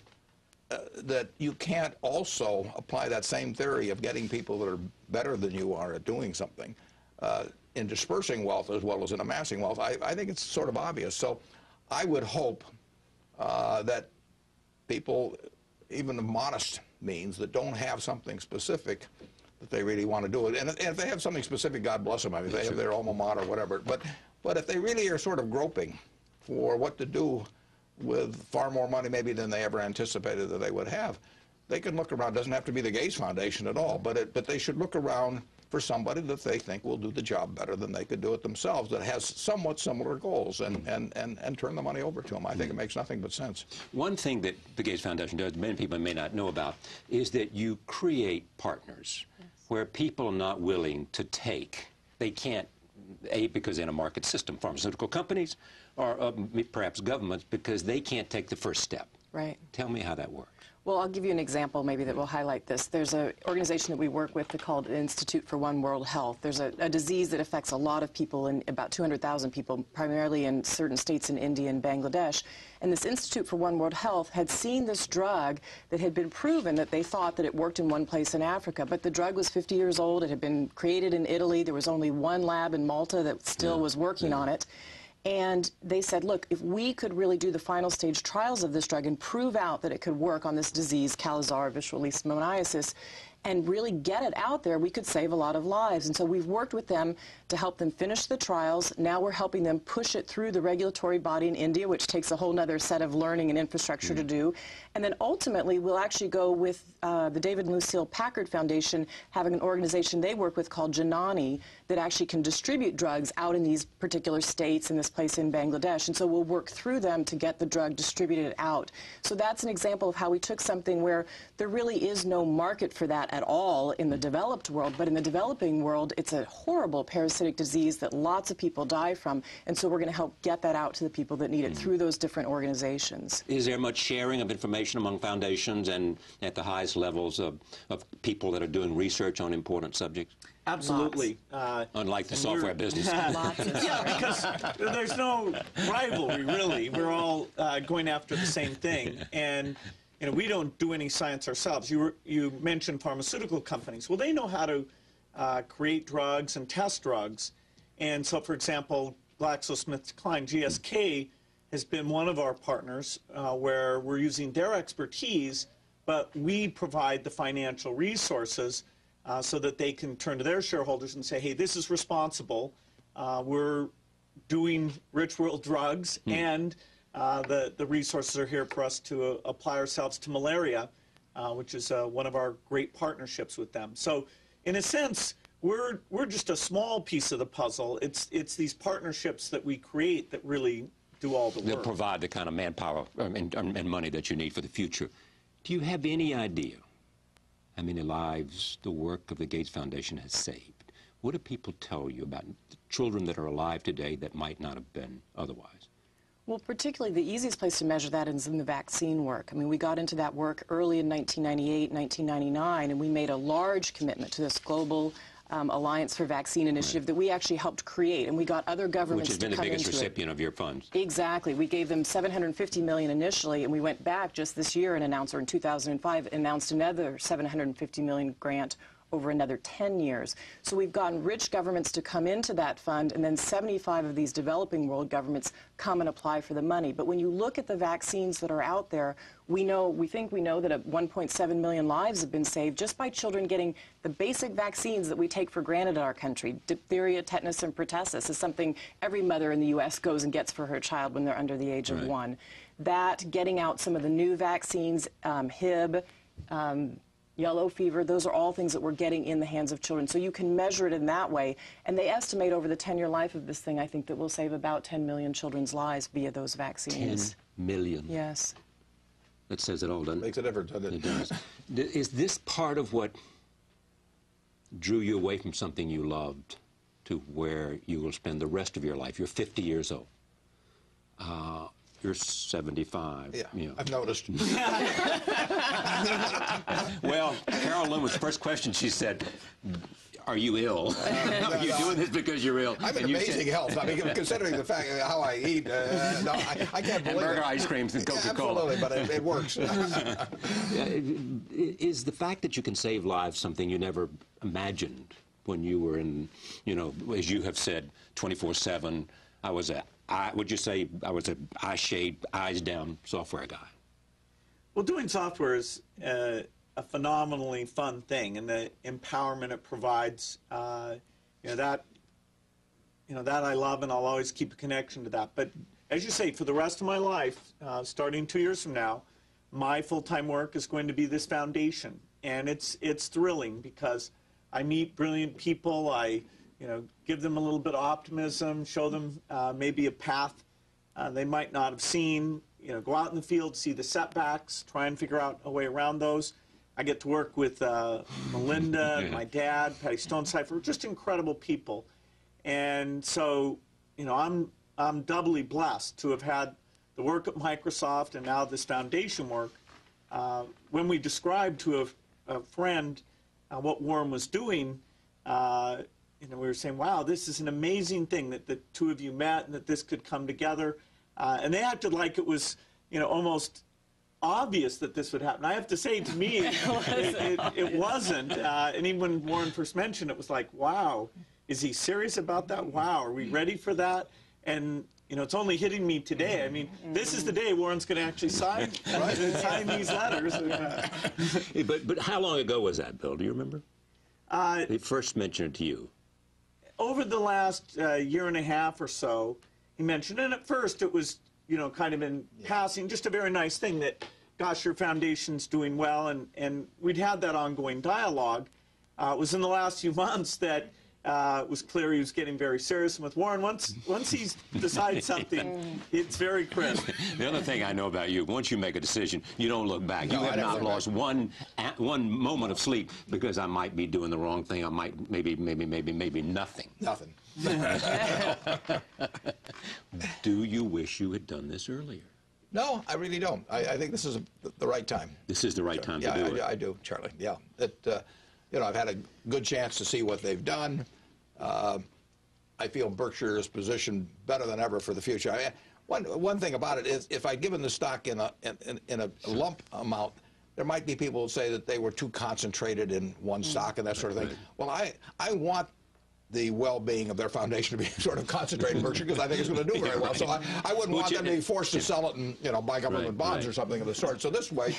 that you can't also apply that same theory of getting people that are better than you are at doing something in dispersing wealth as well as in amassing wealth, I think it's sort of obvious. So I would hope that people, even of modest means, that don't have something specific that they really want to do it. And if they have something specific, God bless them. I mean, if they have their alma mater or whatever. But if they really are sort of groping for what to do with far more money maybe than they ever anticipated that they would have, they can look around. It doesn't have to be the Gates Foundation at all, but they should look around for somebody that they think will do the job better than they could do it themselves, that has somewhat similar goals, and turn the money over to them. I think it makes nothing but sense. One thing that the Gates Foundation does, many people may not know about, is that you create partners where people are not willing to take. They can't, because in a market system, pharmaceutical companies or perhaps governments, because they can't take the first step. Right. Tell me how that works. Well, I'll give you an example maybe that will highlight this. There's an organization that we work with called Institute for One World Health. There's a disease that affects a lot of people, about 200,000 people, primarily in certain states in India and Bangladesh. And this Institute for One World Health had seen this drug that had been proven that they thought that it worked in one place in Africa. But the drug was 50 years old. It had been created in Italy. There was only one lab in Malta that still was working on it. And they said, look, if we could really do the final stage trials of this drug and prove out that it could work on this disease, Kala-Azar visceral leishmaniasis, and really get it out there, we could save a lot of lives. And so we've worked with them to help them finish the trials. Now we're helping them push it through the regulatory body in India, which takes a whole other set of learning and infrastructure to do. And then ultimately, we'll actually go with the David and Lucille Packard Foundation, having an organization they work with called Janani that actually can distribute drugs out in these particular states in this place in Bangladesh. And so we'll work through them to get the drug distributed out. So that's an example of how we took something where there really is no market for that at all in the developed world, but in the developing world, it's a horrible parasitic disease that lots of people die from, and so we're going to help get that out to the people that need it through those different organizations. Is there much sharing of information among foundations and at the highest levels of people that are doing research on important subjects? Absolutely. Unlike the software business. Yeah, because there's no rivalry, really. We're all going after the same thing. And you know, we don't do any science ourselves. You mentioned pharmaceutical companies. Well, they know how to create drugs and test drugs. And so, for example, GlaxoSmithKline, GSK, has been one of our partners where we're using their expertise, but we provide the financial resources so that they can turn to their shareholders and say, hey, this is responsible. We're doing rich world drugs, and the resources are here for us to apply ourselves to malaria, which is one of our great partnerships with them. So in a sense, we're just a small piece of the puzzle. It's these partnerships that we create that really do all the work. They'll provide the kind of manpower and money that you need for the future. Do you have any idea how many lives the work of the Gates Foundation has saved. What do people tell you about the children that are alive today that might not have been otherwise? Well, particularly the easiest place to measure that is in the vaccine work. I mean, we got into that work early in 1998, 1999, and we made a large commitment to this global Alliance for Vaccine Initiative that we actually helped create, and we got other governments to come into it. Which has been the biggest recipient of your funds. Exactly. We gave them $750 million initially, and we went back just this year and announced, or in 2005, announced another $750 million grant over another 10 years. So we've gotten rich governments to come into that fund, and then 75 of these developing world governments come and apply for the money. But when you look at the vaccines that are out there, we think we know that 1.7 million lives have been saved just by children getting the basic vaccines that we take for granted in our country. Diphtheria, tetanus, and pertussis is something every mother in the U.S. goes and gets for her child when they're under the age of 1. That, getting out some of the new vaccines, Hib, yellow fever, those are all things that we're getting in the hands of children. So you can measure it in that way. And they estimate over the 10-year life of this thing, I think that we'll save about 10 million children's lives via those vaccines. 10 million? Yes. That says it all, doesn't it? Makes a difference, doesn't it? It does. Is this part of what drew you away from something you loved to where you will spend the rest of your life? You're 50 years old. You're 75. Yeah, you know. I've noticed. Well, Carol Loomis' first question, she said, are you ill? Are you doing this because you're ill? I'm in amazing health. I mean, considering the fact how I eat, no, I can't believe burger it. ice creams and Coca-Cola. Absolutely, but it works. Is the fact that you can save lives something you never imagined when you were in, you know, as you have said, 24/7, would you say I was a eye shade, eyes down software guy? Well, doing software is a phenomenally fun thing, and the empowerment it provides, that I love, and I'll always keep a connection to that. But as you say, for the rest of my life, starting 2 years from now, my full-time work is going to be this foundation, and it's thrilling because I meet brilliant people. I give them a little bit of optimism, show them maybe a path they might not have seen. Go out in the field, see the setbacks, try and figure out a way around those. I get to work with Melinda, and my dad, Patty Stonecipher, just incredible people. And so, I'm doubly blessed to have had the work at Microsoft and now this foundation work. When we described to a friend what Warren was doing, we were saying, wow, this is an amazing thing that the two of you met and that this could come together. And they acted like it was, almost obvious that this would happen. I have to say, to me, it wasn't. And even when Warren first mentioned it, was like, wow, is he serious about that? Wow, are we ready for that? And, it's only hitting me today. I mean, this is the day Warren's going to actually sign these letters. But how long ago was that, Bill? Do you remember? They first mentioned it to you. Over the last year and a half or so, he mentioned it. And at first it was, kind of in passing, just a very nice thing that, gosh, your foundation's doing well. And we'd had that ongoing dialogue. It was in the last few months that it was clear he was getting very serious. And with Warren, once he decides something, it's very crisp. The other thing I know about you, once you make a decision, you don't look back. You have not lost one moment of sleep because I might be doing the wrong thing. I might maybe nothing. Nothing. Do you wish you had done this earlier? No, I really don't. I think this is the right time. This is the right time to do it. I do, Charlie. Yeah. I've had a good chance to see what they've done. I feel Berkshire is positioned better than ever for the future. I mean, one thing about it is, if I'd given the stock in a lump amount, there might be people who say that they were too concentrated in one stock and that sort of thing. Well, I want the well-being of their foundation to be sort of concentrated in Berkshire because I think it's going to do very well. So I wouldn't want them to be forced to sell it and buy government bonds or something of the sort. So this way,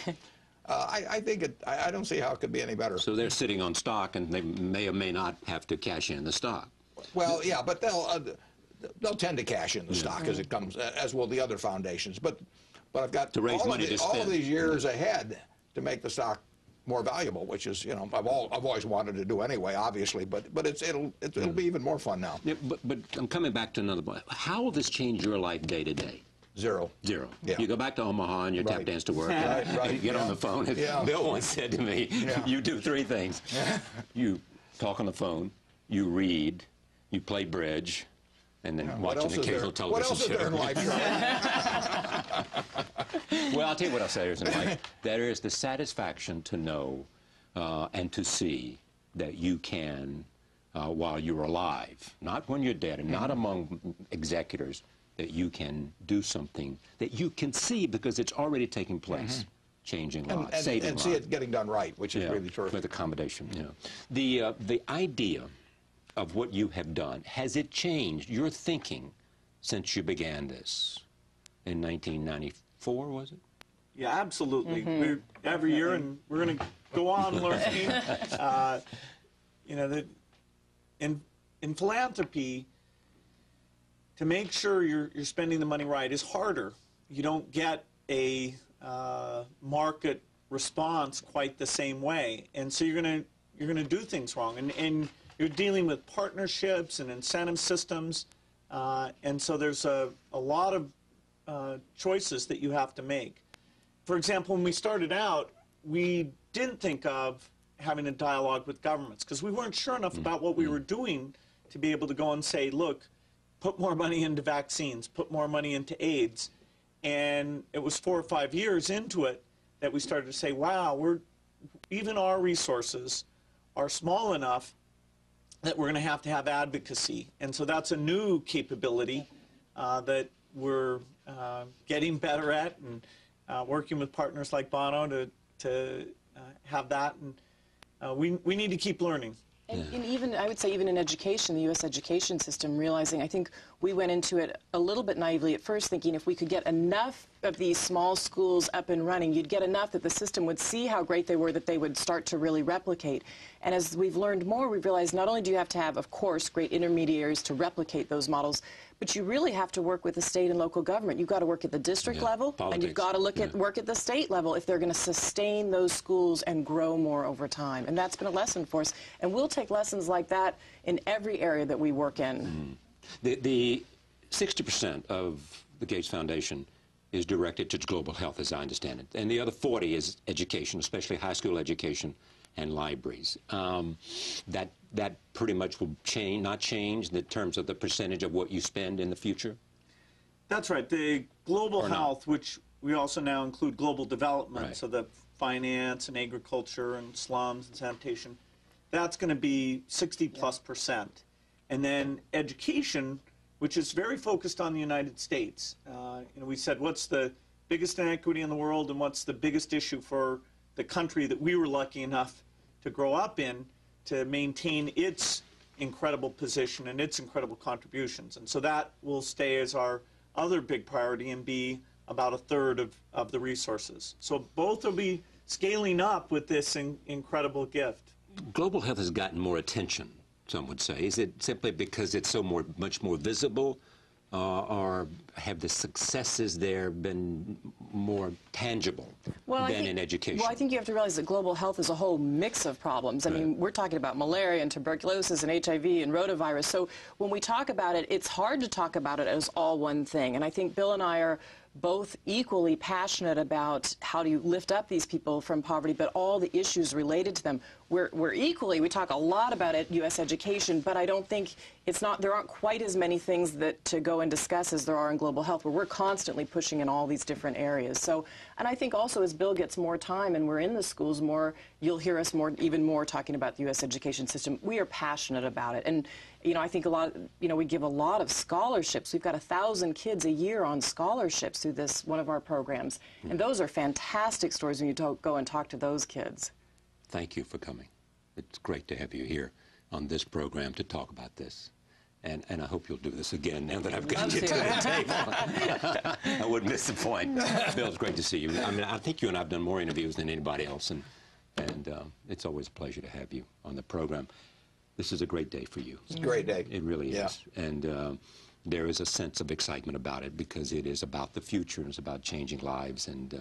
I think I don't see how it could be any better. So they're sitting on stock, and they may or may not have to cash in the stock. Well, yeah, but they'll tend to cash in the stock as it comes, as will the other foundations. But I've got to raise money to spend. All of these years ahead to make the stock more valuable, which is I've always wanted to do anyway, obviously. But it'll be even more fun now. Yeah, but I'm coming back to another point. How will this change your life day to day? Zero. Zero. Yeah. You go back to Omaha and you tap Right. dance to work. Right, and right, you get on the phone. Yeah. Bill once said to me, Yeah. you do three things. You talk on the phone, you read, you play bridge, and then watch an occasional television What else is show. there in life, Charlie? Well, I'll tell you what else there is in life. There is the satisfaction to know and to see that you can, while you're alive, not when you're dead, and not among executors, that you can do something that you can see because it's already taking place, changing lives, saving and lives. see it getting done right, which is really terrific. With accommodation, the idea of what you have done, has it changed your thinking since you began this in 1994, was it? Yeah, absolutely. We're, every year, and we're going to go on learning. You know, in philanthropy, to make sure you're spending the money right is harder. You don't get a market response quite the same way, and so you're gonna do things wrong, and you're dealing with partnerships and incentive systems, and so there's a lot of choices that you have to make. For example, when we started out, we didn't think of having a dialogue with governments because we weren't sure enough about what we were doing to be able to go and say, look, put more money into vaccines, put more money into AIDS. And it was 4 or 5 years into it that we started to say, wow, even our resources are small enough that we're going to have advocacy. And so that's a new capability that we're getting better at, and working with partners like Bono to have that. And we need to keep learning. And even, I would say, even in education, the U.S. education system, realizing, I think we went into it a little bit naively at first, thinking if we could get enough of these small schools up and running, you'd get enough that the system would see how great they were, that they would start to really replicate. And as we've learned more, we've realized not only do you have to have, of course, great intermediaries to replicate those models, but you really have to work with the state and local government. You've got to work at the district level, politics. and you've got to work at the state level if they're going to sustain those schools and grow more over time. And that's been a lesson for us. And we'll take lessons like that in every area that we work in. The 60% of the Gates Foundation is directed to global health, as I understand it. And the other 40 is education, especially high school education and libraries. That pretty much will not change in terms of the percentage of what you spend in the future? That's right. The global health, which we also now include global development, so the finance and agriculture and slums and sanitation, that's going to be 60+%. And then education, which is very focused on the United States. We said, what's the biggest inequity in the world and what's the biggest issue for the country that we were lucky enough to grow up in to maintain its incredible position and its incredible contributions. And so that will stay as our other big priority and be about 1/3 of the resources. So both will be scaling up with this incredible gift. Global health has gotten more attention, some would say. Is it simply because it's so much more visible, or have the successes there been more tangible than in education? Well, I think you have to realize that global health is a whole mix of problems. I mean, we're talking about malaria and tuberculosis and HIV and rotavirus. So when we talk about it, it's hard to talk about it as all one thing. And I think Bill and I are both equally passionate about how do you lift up these people from poverty, but all the issues related to them. We're equally, we talk a lot about it, U.S. education, but I don't think there aren't quite as many things to go and discuss as there are in global health, where we're constantly pushing in all these different areas. So, and I think also as Bill gets more time and we're in the schools more, you'll hear us even more talking about the U.S. education system. We are passionate about it. And, I think we give a lot of scholarships. We've got 1,000 kids a year on scholarships through one of our programs. And those are fantastic stories when you go and talk to those kids. Thank you for coming. It's great to have you here on this program to talk about this. And I hope you'll do this again now that I've got you to the table. I wouldn't miss the point. Bill, it's great to see you. I mean, I think you and I have done more interviews than anybody else, and it's always a pleasure to have you on the program. This is a great day for you. It's a great day. It really is. And there is a sense of excitement about it because it is about the future and it's about changing lives. And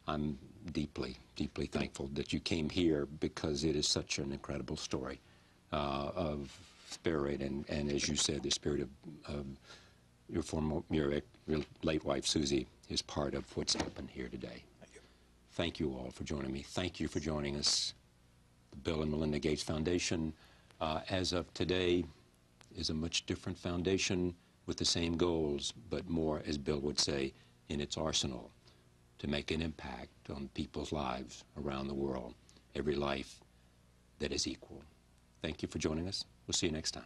I'm deeply, deeply thankful that you came here because it is such an incredible story of spirit and as you said, the spirit of your late wife, Susie, is part of what's happened here today. Thank you. Thank you all for joining me. Thank you for joining us. The Bill and Melinda Gates Foundation, as of today, is a much different foundation with the same goals, but more, as Bill would say, in its arsenal to make an impact on people's lives around the world, every life that is equal. Thank you for joining us. We'll see you next time.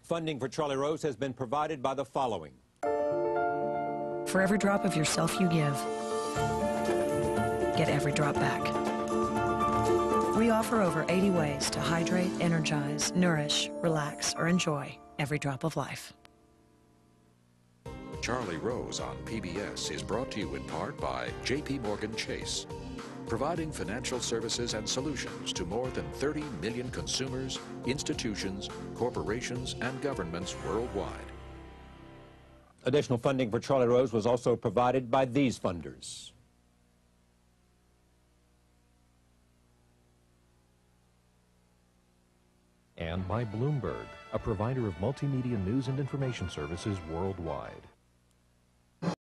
Funding for Charlie Rose has been provided by the following. For every drop of yourself you give, get every drop back. We offer over 80 ways to hydrate, energize, nourish, relax, or enjoy every drop of life. Charlie Rose on PBS is brought to you in part by J.P. Morgan Chase, providing financial services and solutions to more than 30 million consumers, institutions, corporations, and governments worldwide. Additional funding for Charlie Rose was also provided by these funders. And by Bloomberg, a provider of multimedia news and information services worldwide.